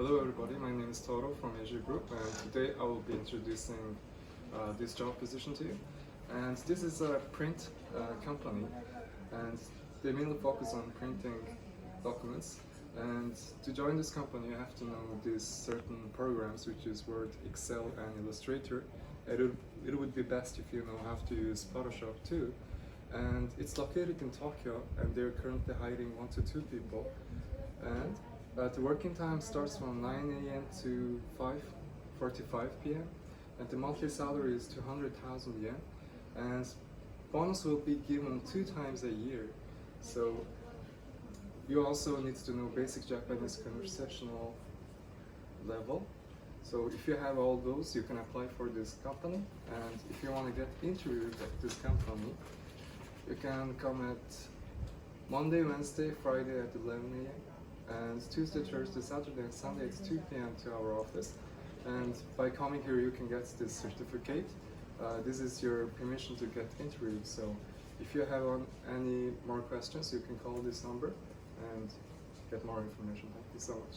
Hello everybody, my name is Toro from Asia Group, and today I will be introducing this job position to you. And this is a print company, and they mainly focus on printing documents. And to join this company you have to know these certain programs, which is Word, Excel and Illustrator. It would be best if you know how to use Photoshop too. And it's located in Tokyo, and they're currently hiring 1 to 2 people. And the working time starts from 9 a.m. to 5:45 p.m. and the monthly salary is 200,000 yen. And bonus will be given 2 times a year. So you also need to know basic Japanese conversational level. So if you have all those, you can apply for this company. And if you want to get interviewed at this company, you can come at Monday, Wednesday, Friday at 11 a.m. and Tuesday, Thursday, Saturday and Sunday at 2 p.m. to our office. And by coming here you can get this certificate. This is your permission to get interviewed. So if you have any more questions, you can call this number and get more information. Thank you so much.